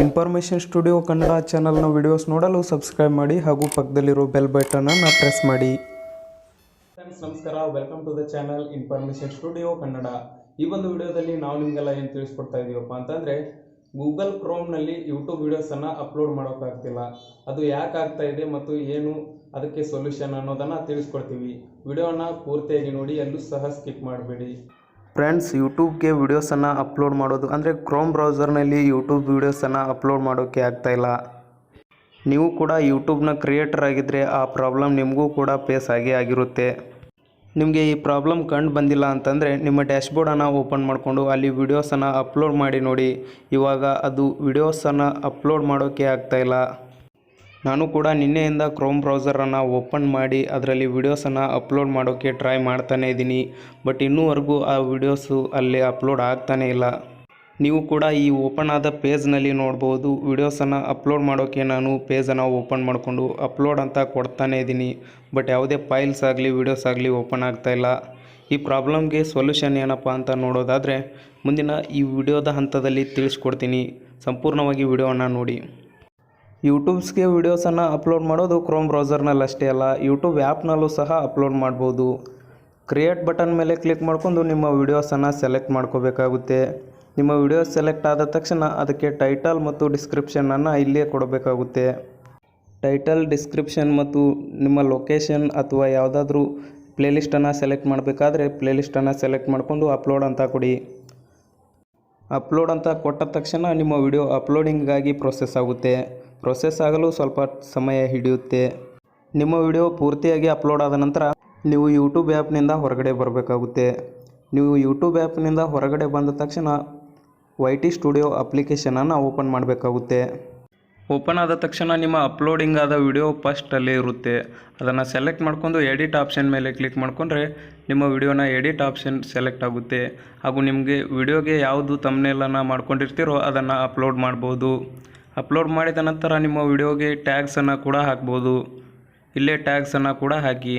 Information studio Kannada ಚಾನಲ್ನ videos ನೋಡಲು subscribe ಮಾಡಿ ಹಾಗೂ ಪಕ್ಕದಲ್ಲಿರೋ ಬೆಲ್ ಬಟನನ್ನು ಪ್ರೆಸ್ ಮಾಡಿ. ಫ್ರೆಂಡ್ಸ್ ನಮಸ್ಕಾರ, welcome to the channel information studio Kannada. ಈ ಒಂದು ವಿಡಿಯೋದಲ್ಲಿ ನಾವು ನಿಮಗೆಲ್ಲ ಏನು ತಿಳಿಸ್ಕೊಡ್ತಾ ಇದೀವಪ್ಪ ಅಂತಂದರೆ, ಗೂಗಲ್ ಕ್ರೋಮ್ನಲ್ಲಿ ಯೂಟ್ಯೂಬ್ ವಿಡಿಯೋಸನ್ನು ಅಪ್ಲೋಡ್ ಮಾಡೋಕ್ಕಾಗ್ತಿಲ್ಲ. ಅದು ಯಾಕೆ ಆಗ್ತಾ ಇದೆ ಮತ್ತು ಏನು ಅದಕ್ಕೆ ಸೊಲ್ಯೂಷನ್ ಅನ್ನೋದನ್ನು ತಿಳಿಸ್ಕೊಡ್ತೀವಿ. ವಿಡಿಯೋನ ಪೂರ್ತಿಯಾಗಿ ನೋಡಿ, ಎಲ್ಲೂ ಸಹ ಸ್ಕಿಪ್ ಮಾಡಬೇಡಿ. ಫ್ರೆಂಡ್ಸ್, ಯೂಟ್ಯೂಬ್ಗೆ ವೀಡಿಯೋಸನ್ನು ಅಪ್ಲೋಡ್ ಮಾಡೋದು ಅಂದರೆ ಕ್ರೋಮ್ ಬ್ರೌಸರ್ನಲ್ಲಿ ಯೂಟ್ಯೂಬ್ ವೀಡಿಯೋಸನ್ನು ಅಪ್ಲೋಡ್ ಮಾಡೋಕ್ಕೆ ಆಗ್ತಾಯಿಲ್ಲ. ನೀವು ಕೂಡ ಯೂಟ್ಯೂಬ್ನ ಕ್ರಿಯೇಟರ್ ಆಗಿದ್ದರೆ ಆ ಪ್ರಾಬ್ಲಮ್ ನಿಮಗೂ ಕೂಡ ಫೇಸ್ ಆಗಿರುತ್ತೆ. ನಿಮಗೆ ಈ ಪ್ರಾಬ್ಲಮ್ ಕಂಡು ಬಂದಿಲ್ಲ ಅಂತಂದರೆ ನಿಮ್ಮ ಡ್ಯಾಶ್ಬೋರ್ಡನ್ನು ಓಪನ್ ಮಾಡಿಕೊಂಡು ಅಲ್ಲಿ ವೀಡಿಯೋಸನ್ನು ಅಪ್ಲೋಡ್ ಮಾಡಿ ನೋಡಿ. ಇವಾಗ ಅದು ವೀಡಿಯೋಸನ್ನು ಅಪ್ಲೋಡ್ ಮಾಡೋಕ್ಕೆ ಆಗ್ತಾಯಿಲ್ಲ. ನಾನು ಕೂಡ ನಿನ್ನೆಯಿಂದ ಕ್ರೋಮ್ ಬ್ರೌಸರನ್ನು ಓಪನ್ ಮಾಡಿ ಅದರಲ್ಲಿ ವೀಡಿಯೋಸನ್ನು ಅಪ್ಲೋಡ್ ಮಾಡೋಕ್ಕೆ ಟ್ರೈ ಮಾಡ್ತಾನೇ ಇದ್ದೀನಿ. ಬಟ್ ಇನ್ನೂವರೆಗೂ ಆ ವೀಡಿಯೋಸು ಅಲ್ಲಿ ಅಪ್ಲೋಡ್ ಆಗ್ತಾನೇ ಇಲ್ಲ. ನೀವು ಕೂಡ ಈ ಓಪನ್ ಆದ ಪೇಜ್ನಲ್ಲಿ ನೋಡ್ಬೋದು, ವೀಡಿಯೋಸನ್ನು ಅಪ್ಲೋಡ್ ಮಾಡೋಕ್ಕೆ ನಾನು ಪೇಜನ್ನು ಓಪನ್ ಮಾಡಿಕೊಂಡು ಅಪ್ಲೋಡ್ ಅಂತ ಕೊಡ್ತಾನೇ ಇದ್ದೀನಿ. ಬಟ್ ಯಾವುದೇ ಫೈಲ್ಸ್ ಆಗಲಿ ವೀಡಿಯೋಸ್ ಆಗಲಿ ಓಪನ್ ಆಗ್ತಾಯಿಲ್ಲ. ಈ ಪ್ರಾಬ್ಲಮ್ಗೆ ಸೊಲ್ಯೂಷನ್ ಏನಪ್ಪ ಅಂತ ನೋಡೋದಾದರೆ ಮುಂದಿನ ಈ ವಿಡಿಯೋದ ಹಂತದಲ್ಲಿ ತಿಳಿಸ್ಕೊಡ್ತೀನಿ. ಸಂಪೂರ್ಣವಾಗಿ ವಿಡಿಯೋವನ್ನು ನೋಡಿ. ಯೂಟ್ಯೂಬ್ಸ್ಗೆ ವೀಡಿಯೋಸನ್ನು ಅಪ್ಲೋಡ್ ಮಾಡೋದು ಕ್ರೋಮ್ ಬ್ರೌಸರ್ನಲ್ಲಿ ಅಷ್ಟೇ ಅಲ್ಲ, ಯೂಟ್ಯೂಬ್ ಆ್ಯಪ್ನಲ್ಲೂ ಸಹ ಅಪ್ಲೋಡ್ ಮಾಡ್ಬೋದು. ಕ್ರಿಯೇಟ್ ಬಟನ್ ಮೇಲೆ ಕ್ಲಿಕ್ ಮಾಡ್ಕೊಂಡು ನಿಮ್ಮ ವೀಡಿಯೋಸನ್ನು ಸೆಲೆಕ್ಟ್ ಮಾಡ್ಕೋಬೇಕಾಗುತ್ತೆ. ನಿಮ್ಮ ವಿಡಿಯೋ ಸೆಲೆಕ್ಟ್ ಆದ ತಕ್ಷಣ ಅದಕ್ಕೆ ಟೈಟಲ್ ಮತ್ತು ಡಿಸ್ಕ್ರಿಪ್ಷನನ್ನು ಇಲ್ಲೇ ಕೊಡಬೇಕಾಗುತ್ತೆ. ಟೈಟಲ್, ಡಿಸ್ಕ್ರಿಪ್ಷನ್ ಮತ್ತು ನಿಮ್ಮ ಲೊಕೇಶನ್ ಅಥವಾ ಯಾವುದಾದ್ರೂ ಪ್ಲೇಲಿಸ್ಟನ್ನು ಸೆಲೆಕ್ಟ್ ಮಾಡಬೇಕಾದ್ರೆ ಪ್ಲೇಲಿಸ್ಟನ್ನು ಸೆಲೆಕ್ಟ್ ಮಾಡಿಕೊಂಡು ಅಪ್ಲೋಡ್ ಅಂತ ಕೊಡಿ. ಅಪ್ಲೋಡ್ ಅಂತ ಕೊಟ್ಟ ತಕ್ಷಣ ನಿಮ್ಮ ವಿಡಿಯೋ ಅಪ್ಲೋಡಿಂಗಾಗಿ ಪ್ರೊಸೆಸ್ ಆಗುತ್ತೆ. ಪ್ರೊಸೆಸ್ ಆಗಲು ಸ್ವಲ್ಪ ಸಮಯ ಹಿಡಿಯುತ್ತೆ. ನಿಮ್ಮ ವಿಡಿಯೋ ಪೂರ್ತಿಯಾಗಿ ಅಪ್ಲೋಡ್ ಆದ ನಂತರ ನೀವು ಯೂಟ್ಯೂಬ್ ಆ್ಯಪ್ನಿಂದ ಹೊರಗಡೆ ಬರಬೇಕಾಗುತ್ತೆ. ನೀವು ಯೂಟ್ಯೂಬ್ ಆ್ಯಪ್ನಿಂದ ಹೊರಗಡೆ ಬಂದ ತಕ್ಷಣ YT ಸ್ಟುಡಿಯೋ ಅಪ್ಲಿಕೇಶನನ್ನು ಓಪನ್ ಮಾಡಬೇಕಾಗುತ್ತೆ. ಓಪನ್ ಆದ ತಕ್ಷಣ ನಿಮ್ಮ ಅಪ್ಲೋಡಿಂಗ್ ಆದ ವಿಡಿಯೋ ಫಸ್ಟ್ ಅಲ್ಲೇ ಇರುತ್ತೆ. ಅದನ್ನು ಸೆಲೆಕ್ಟ್ ಮಾಡ್ಕೊಂಡು ಎಡಿಟ್ ಆಪ್ಷನ್ ಮೇಲೆ ಕ್ಲಿಕ್ ಮಾಡಿಕೊಂಡ್ರೆ ನಿಮ್ಮ ವಿಡಿಯೋನ ಎಡಿಟ್ ಆಪ್ಷನ್ ಸೆಲೆಕ್ಟ್ ಆಗುತ್ತೆ. ಹಾಗೂ ನಿಮಗೆ ವಿಡಿಯೋಗೆ ಯಾವುದು ಥಂಬ್ನೇಲನ್ನು ಮಾಡ್ಕೊಂಡಿರ್ತೀರೋ ಅದನ್ನು ಅಪ್ಲೋಡ್ ಮಾಡ್ಬೋದು. ಅಪ್ಲೋಡ್ ಮಾಡಿದ ನಂತರ ನಿಮ್ಮ ವಿಡಿಯೋಗೆ ಟ್ಯಾಗ್ಸನ್ನು ಕೂಡ ಹಾಕ್ಬೋದು. ಇಲ್ಲೇ ಟ್ಯಾಗ್ಸನ್ನು ಕೂಡ ಹಾಕಿ.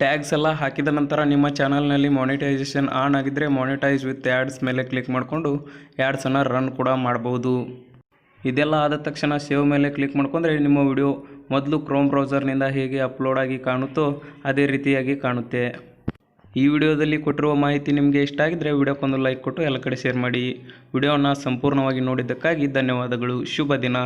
ಟ್ಯಾಗ್ಸ್ ಎಲ್ಲ ಹಾಕಿದ ನಂತರ ನಿಮ್ಮ ಚಾನಲ್ನಲ್ಲಿ ಮಾನಿಟೈಸೇಷನ್ ಆನ್ ಆಗಿದ್ದರೆ ಮಾನಿಟೈಸ್ ವಿತ್ ಆ್ಯಡ್ಸ್ ಮೇಲೆ ಕ್ಲಿಕ್ ಮಾಡಿಕೊಂಡು ಆ್ಯಡ್ಸನ್ನು ರನ್ ಕೂಡ ಮಾಡ್ಬೋದು. ಇದೆಲ್ಲ ಆದ ತಕ್ಷಣ ಸೇವ್ ಮೇಲೆ ಕ್ಲಿಕ್ ಮಾಡ್ಕೊಂಡ್ರೆ ನಿಮ್ಮ ವಿಡಿಯೋ ಮೊದಲು ಕ್ರೋಮ್ ಬ್ರೌಸರ್ನಿಂದ ಹೇಗೆ ಅಪ್ಲೋಡ್ ಆಗಿ ಕಾಣುತ್ತೋ ಅದೇ ರೀತಿಯಾಗಿ ಕಾಣುತ್ತೆ. ಈ ವಿಡಿಯೋದಲ್ಲಿ ಕೊಟ್ಟಿರುವ ಮಾಹಿತಿ ನಿಮಗೆ ಇಷ್ಟ ಆಗಿದ್ದರೆ ವಿಡಿಯೋಕ್ಕೊಂದು ಲೈಕ್ ಕೊಟ್ಟು ಎಲ್ಲ ಕಡೆ ಶೇರ್ ಮಾಡಿ. ವಿಡಿಯೋನ ಸಂಪೂರ್ಣವಾಗಿ ನೋಡಿದ್ದಕ್ಕಾಗಿ ಧನ್ಯವಾದಗಳು. ಶುಭ ದಿನ.